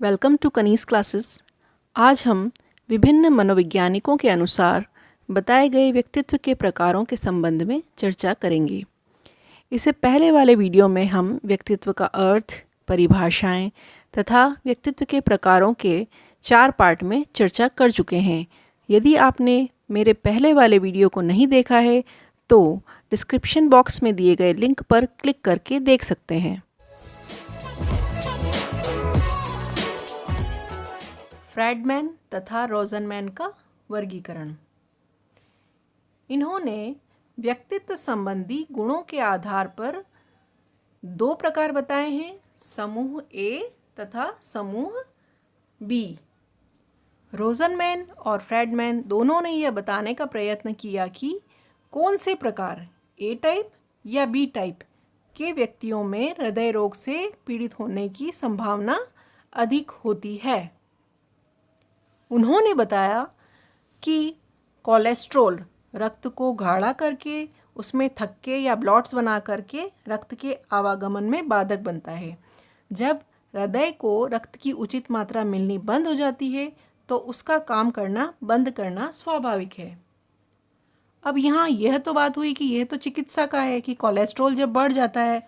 Welcome to Kaneez classes. आज हम विभिन्न मनोवैज्ञानिकों के अनुसार बताए गए व्यक्तित्व के प्रकारों के संबंध में चर्चा करेंगे। इससे पहले वाले वीडियो में हम व्यक्तित्व का अर्थ, परिभाषाएं तथा व्यक्तित्व के प्रकारों के 4 पार्ट में चर्चा कर चुके हैं। यदि आपने मेरे पहले वाले वीडियो को नहीं देखा है तो डिस्क्रिप्शन बॉक्स में दिए गए लिंक पर क्लिक करके देख सकते हैं। फ्रैडमैन तथा रोज़नमैन का वर्गीकरण। इन्होंने व्यक्तित्व संबंधी गुणों के आधार पर 2 प्रकार बताए हैं, समूह ए तथा समूह बी। रोज़नमैन और फ्रैडमैन दोनों ने यह बताने का प्रयत्न किया कि कौन से प्रकार ए टाइप या बी टाइप के व्यक्तियों में हृदय रोग से पीड़ित होने की संभावना अधिक होती है। उन्होंने बताया कि कोलेस्ट्रॉल रक्त को गाढ़ा करके उसमें थक्के या ब्लॉट्स बना करके रक्त के आवागमन में बाधक बनता है। जब हृदय को रक्त की उचित मात्रा मिलनी बंद हो जाती है तो उसका काम करना बंद करना स्वाभाविक है। अब यहाँ यह तो बात हुई कि यह तो चिकित्सा का है कि कोलेस्ट्रॉल जब बढ़ जाता है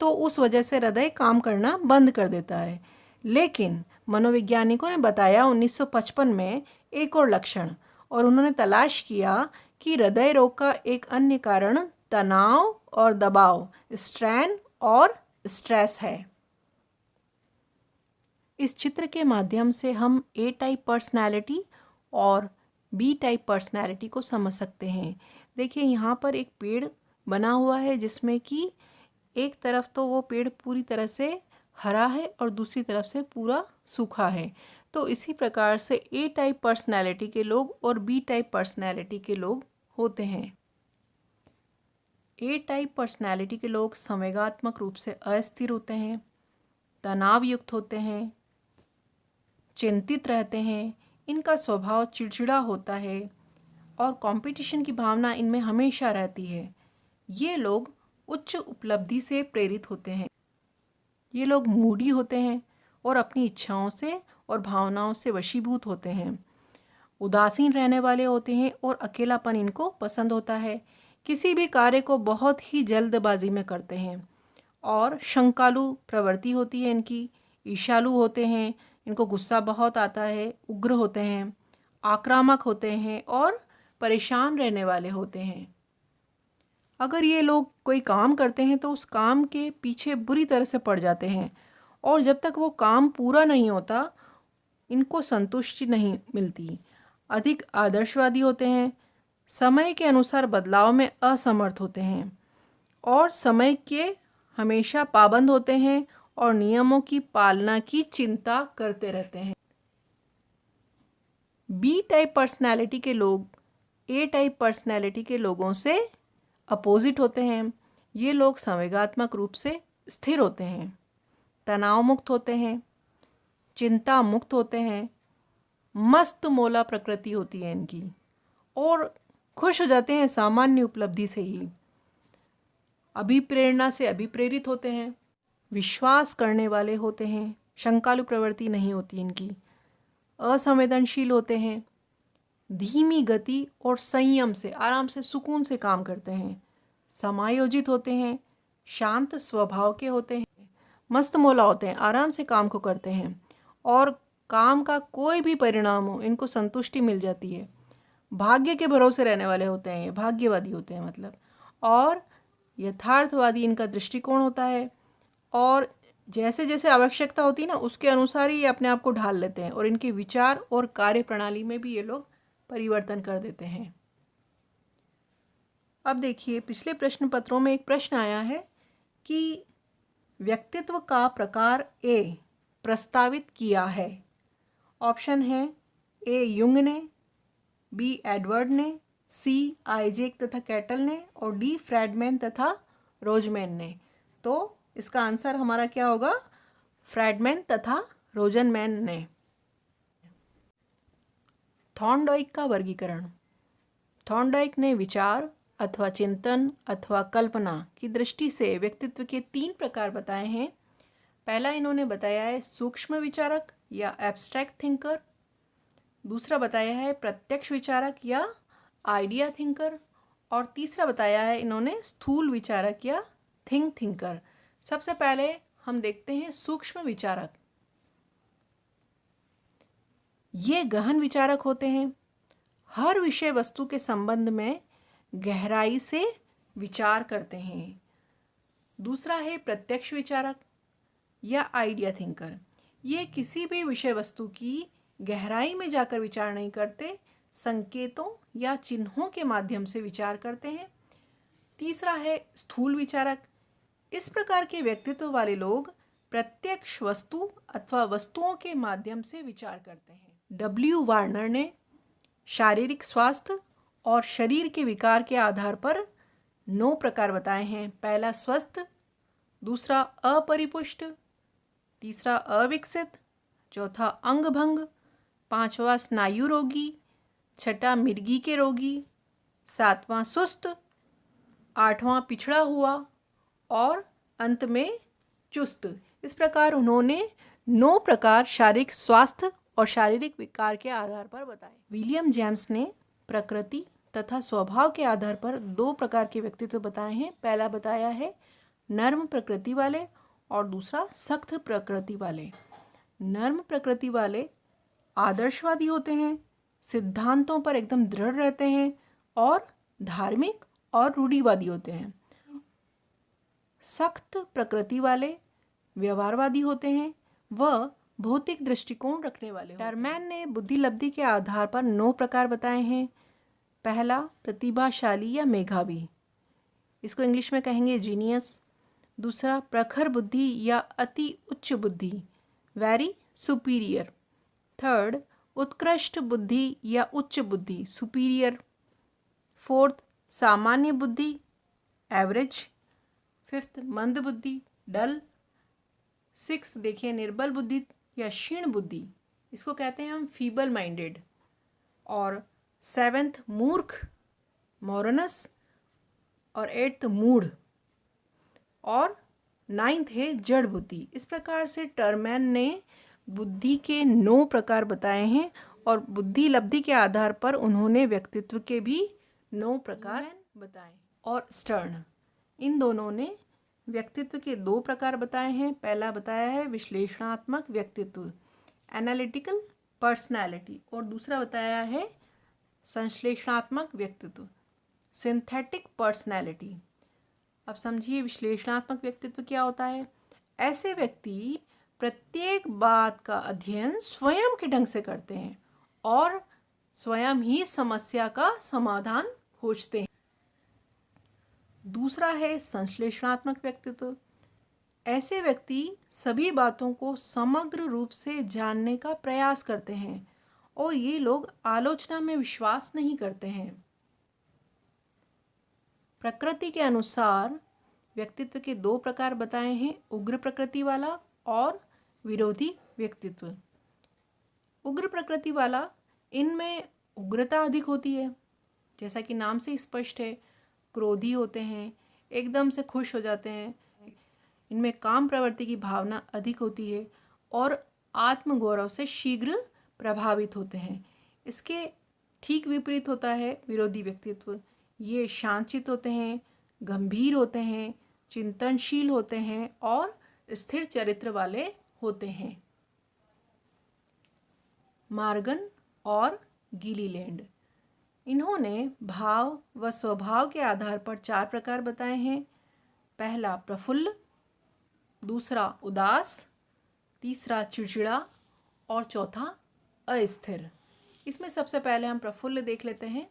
तो उस वजह से हृदय काम करना बंद कर देता है। लेकिन मनोवैज्ञानिकों ने बताया 1955 में एक और लक्षण, और उन्होंने तलाश किया कि हृदय रोग का एक अन्य कारण तनाव और दबाव, स्ट्रेन और स्ट्रेस है। इस चित्र के माध्यम से हम ए टाइप पर्सनैलिटी और बी टाइप पर्सनैलिटी को समझ सकते हैं। देखिए यहाँ पर एक पेड़ बना हुआ है जिसमें कि एक तरफ तो वो पेड़ पूरी तरह से हरा है और दूसरी तरफ से पूरा सूखा है। तो इसी प्रकार से ए टाइप पर्सनैलिटी के लोग और बी टाइप पर्सनैलिटी के लोग होते हैं। ए टाइप पर्सनैलिटी के लोग संवेगात्मक रूप से अस्थिर होते हैं, तनाव युक्त होते हैं, चिंतित रहते हैं, इनका स्वभाव चिड़चिड़ा होता है और कंपटीशन की भावना इनमें हमेशा रहती है। ये लोग उच्च उपलब्धि से प्रेरित होते हैं। ये लोग मूडी होते हैं और अपनी इच्छाओं से और भावनाओं से वशीभूत होते हैं। उदासीन रहने वाले होते हैं और अकेलापन इनको पसंद होता है। किसी भी कार्य को बहुत ही जल्दबाजी में करते हैं और शंकालु प्रवृत्ति होती है इनकी। ईर्ष्यालु होते हैं, इनको गुस्सा बहुत आता है, उग्र होते हैं, आक्रामक होते हैं और परेशान रहने वाले होते हैं। अगर ये लोग कोई काम करते हैं तो उस काम के पीछे बुरी तरह से पड़ जाते हैं और जब तक वो काम पूरा नहीं होता इनको संतुष्टि नहीं मिलती। अधिक आदर्शवादी होते हैं, समय के अनुसार बदलाव में असमर्थ होते हैं और समय के हमेशा पाबंद होते हैं और नियमों की पालना की चिंता करते रहते हैं। बी टाइप पर्सनैलिटी के लोग ए टाइप पर्सनैलिटी के लोगों से अपोजिट होते हैं। ये लोग संवेगात्मक रूप से स्थिर होते हैं, तनाव मुक्त होते हैं, चिंता मुक्त होते हैं, मस्त मौला प्रकृति होती है इनकी और खुश हो जाते हैं सामान्य उपलब्धि से ही। अभिप्रेरणा से अभिप्रेरित होते हैं, विश्वास करने वाले होते हैं, शंकालु प्रवृत्ति नहीं होती इनकी, असंवेदनशील होते हैं, धीमी गति और संयम से आराम से सुकून से काम करते हैं, समायोजित होते हैं, शांत स्वभाव के होते हैं, मस्त मौला होते हैं, आराम से काम को करते हैं और काम का कोई भी परिणाम हो इनको संतुष्टि मिल जाती है। भाग्य के भरोसे रहने वाले होते हैं, ये भाग्यवादी होते हैं मतलब, और यथार्थवादी इनका दृष्टिकोण होता है और जैसे जैसे आवश्यकता होती है ना उसके अनुसार ही ये अपने आप को ढाल लेते हैं और इनके विचार और कार्य प्रणाली में भी ये लोग परिवर्तन कर देते हैं। अब देखिए पिछले प्रश्न पत्रों में एक प्रश्न आया है कि व्यक्तित्व का प्रकार ए प्रस्तावित किया है। ऑप्शन है ए युंग ने, बी एडवर्ड ने, सी आइजैक तथा कैटल ने और डी फ्रैडमैन तथा रोज़मैन ने। तो इसका आंसर हमारा क्या होगा? फ्रैडमैन तथा रोज़नमैन ने। थॉर्नडाइक का वर्गीकरण। थॉर्नडाइक ने विचार अथवा चिंतन अथवा कल्पना की दृष्टि से व्यक्तित्व के 3 प्रकार बताए हैं। पहला इन्होंने बताया है सूक्ष्म विचारक या एब्स्ट्रैक्ट थिंकर, दूसरा बताया है प्रत्यक्ष विचारक या आइडिया थिंकर, और तीसरा बताया है इन्होंने स्थूल विचारक या थिंकर। सबसे पहले हम देखते हैं सूक्ष्म विचारक। ये गहन विचारक होते हैं, हर विषय वस्तु के संबंध में गहराई से विचार करते हैं। दूसरा है प्रत्यक्ष विचारक या आइडिया थिंकर। ये किसी भी विषय वस्तु की गहराई में जाकर विचार नहीं करते, संकेतों या चिन्हों के माध्यम से विचार करते हैं। तीसरा है स्थूल विचारक। इस प्रकार के व्यक्तित्व वाले लोग प्रत्यक्ष वस्तु अथवा वस्तुओं के माध्यम से विचार करते हैं। W. वार्नर ने शारीरिक स्वास्थ्य और शरीर के विकार के आधार पर 9 प्रकार बताए हैं। पहला स्वस्थ, दूसरा अपरिपुष्ट, तीसरा अविकसित, चौथा अंग भंग, पांचवा स्नायु रोगी, छठा मिर्गी के रोगी, सातवां सुस्त, आठवां पिछड़ा हुआ और अंत में चुस्त। इस प्रकार उन्होंने 9 प्रकार शारीरिक स्वास्थ्य और शारीरिक विकार के आधार पर बताए। विलियम जेम्स ने प्रकृति तथा स्वभाव के आधार पर 2 प्रकार के व्यक्तित्व बताए हैं। पहला बताया है नर्म प्रकृति वाले और दूसरा सख्त प्रकृति वाले। नर्म प्रकृति वाले आदर्शवादी होते हैं, सिद्धांतों पर एकदम दृढ़ रहते हैं और धार्मिक और रूढ़िवादी होते हैं। सख्त प्रकृति वाले व्यवहारवादी होते हैं, वह भौतिक दृष्टिकोण रखने वाले। टरमैन ने बुद्धिलब्धि के आधार पर 9 प्रकार बताए हैं। पहला प्रतिभाशाली या मेधावी, इसको इंग्लिश में कहेंगे जीनियस। दूसरा प्रखर बुद्धि या अति उच्च बुद्धि, वेरी सुपीरियर। थर्ड उत्कृष्ट बुद्धि या उच्च बुद्धि, सुपीरियर। फोर्थ सामान्य बुद्धि, एवरेज। फिफ्थ मंद बुद्धि, डल। 6 देखिए निर्बल बुद्धि या क्षीण बुद्धि, इसको कहते हैं हम फीबल माइंडेड। और 7th मूर्ख, मोरनस। और 8th मूढ़। और 9th है जड़ बुद्धि। इस प्रकार से टरमैन ने बुद्धि के 9 प्रकार बताए हैं और बुद्धि लब्धि के आधार पर उन्होंने व्यक्तित्व के भी 9 प्रकार बताए। और स्टर्न, इन दोनों ने व्यक्तित्व के 2 प्रकार बताए हैं। पहला बताया है विश्लेषणात्मक व्यक्तित्व, एनालिटिकल पर्सनैलिटी, और दूसरा बताया है संश्लेषणात्मक व्यक्तित्व, सिंथेटिक पर्सनैलिटी। अब समझिए विश्लेषणात्मक व्यक्तित्व क्या होता है। ऐसे व्यक्ति प्रत्येक बात का अध्ययन स्वयं के ढंग से करते हैं और स्वयं ही समस्या का समाधान खोजते हैं। दूसरा है संश्लेषणात्मक व्यक्तित्व। ऐसे व्यक्ति सभी बातों को समग्र रूप से जानने का प्रयास करते हैं और ये लोग आलोचना में विश्वास नहीं करते हैं। प्रकृति के अनुसार व्यक्तित्व के 2 प्रकार बताए हैं, उग्र प्रकृति वाला और विरोधी व्यक्तित्व। उग्र प्रकृति वाला, इनमें उग्रता अधिक होती है, जैसा कि नाम से स्पष्ट है, क्रोधी होते हैं, एकदम से खुश हो जाते हैं, इनमें काम प्रवृत्ति की भावना अधिक होती है और आत्मगौरव से शीघ्र प्रभावित होते हैं। इसके ठीक विपरीत होता है विरोधी व्यक्तित्व। ये शांतचित्त होते हैं, गंभीर होते हैं, चिंतनशील होते हैं और स्थिर चरित्र वाले होते हैं। मार्गन और गीलीलैंड, इन्होंने भाव व स्वभाव के आधार पर 4 प्रकार बताए हैं। पहला प्रफुल्ल, दूसरा उदास, तीसरा चिड़चिड़ा और चौथा अस्थिर। इसमें सबसे पहले हम प्रफुल्ल देख लेते हैं।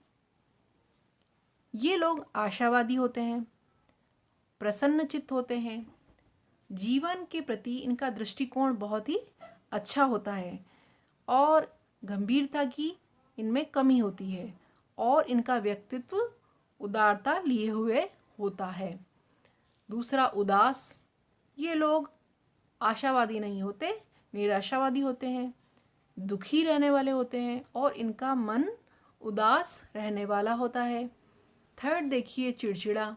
ये लोग आशावादी होते हैं, प्रसन्नचित्त होते हैं, जीवन के प्रति इनका दृष्टिकोण बहुत ही अच्छा होता है और गंभीरता की इनमें कमी होती है और इनका व्यक्तित्व उदारता लिए हुए होता है। दूसरा उदास, ये लोग आशावादी नहीं होते, निराशावादी होते हैं, दुखी रहने वाले होते हैं और इनका मन उदास रहने वाला होता है। थर्ड देखिए चिड़चिड़ा,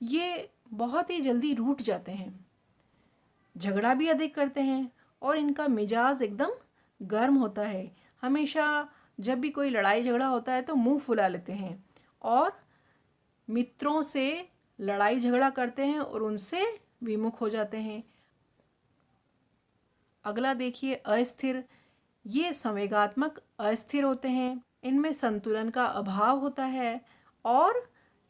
ये बहुत ही जल्दी रूठ जाते हैं। झगड़ा भी अधिक करते हैं और इनका मिजाज एकदम गर्म होता है। हमेशा जब भी कोई लड़ाई झगड़ा होता है तो मुंह फुला लेते हैं और मित्रों से लड़ाई झगड़ा करते हैं और उनसे विमुख हो जाते हैं। अगला देखिए अस्थिर। ये संवेगात्मक अस्थिर होते हैं, इनमें संतुलन का अभाव होता है और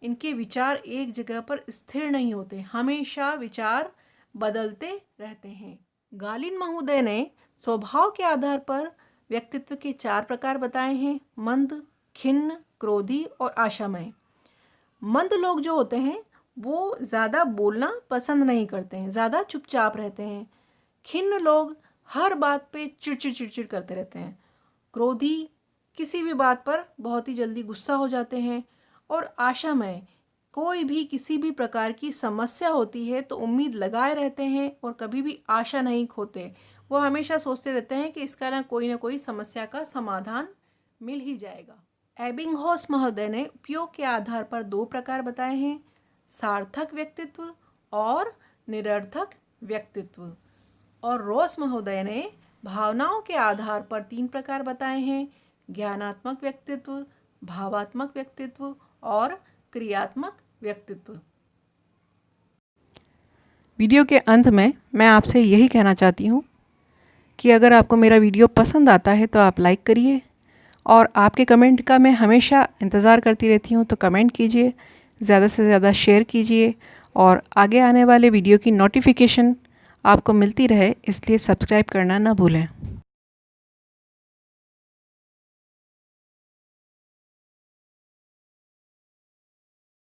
इनके विचार एक जगह पर स्थिर नहीं होते, हमेशा विचार बदलते रहते हैं। गालिन महोदय ने स्वभाव के आधार पर व्यक्तित्व के 4 प्रकार बताए हैं: मंद, खिन्न, क्रोधी और आशामय। मंद लोग जो होते हैं वो ज़्यादा बोलना पसंद नहीं करते हैं, ज़्यादा चुपचाप रहते हैं। खिन्न लोग हर बात पे चिड़चिड़ चिड़चिड़ करते रहते हैं। क्रोधी किसी भी बात पर बहुत ही जल्दी गुस्सा हो जाते हैं। और आशामय, कोई भी किसी भी प्रकार की समस्या होती है तो उम्मीद लगाए रहते हैं और कभी भी आशा नहीं खोते। वो हमेशा सोचते रहते हैं कि इसका ना कोई समस्या का समाधान मिल ही जाएगा। एबिंगहॉस महोदय ने उपयोग के आधार पर 2 प्रकार बताए हैं: सार्थक व्यक्तित्व और निरर्थक व्यक्तित्व। और रॉस महोदय ने भावनाओं के आधार पर 3 प्रकार बताए हैं: ज्ञानात्मक व्यक्तित्व, भावात्मक व्यक्तित्व और क्रियात्मक व्यक्तित्व। वीडियो के अंत में मैं आपसे यही कहना चाहती हूँ कि अगर आपको मेरा वीडियो पसंद आता है तो आप लाइक करिए और आपके कमेंट का मैं हमेशा इंतज़ार करती रहती हूँ, तो कमेंट कीजिए, ज़्यादा से ज़्यादा शेयर कीजिए और आगे आने वाले वीडियो की नोटिफिकेशन आपको मिलती रहे, इसलिए सब्सक्राइब करना ना भूलें।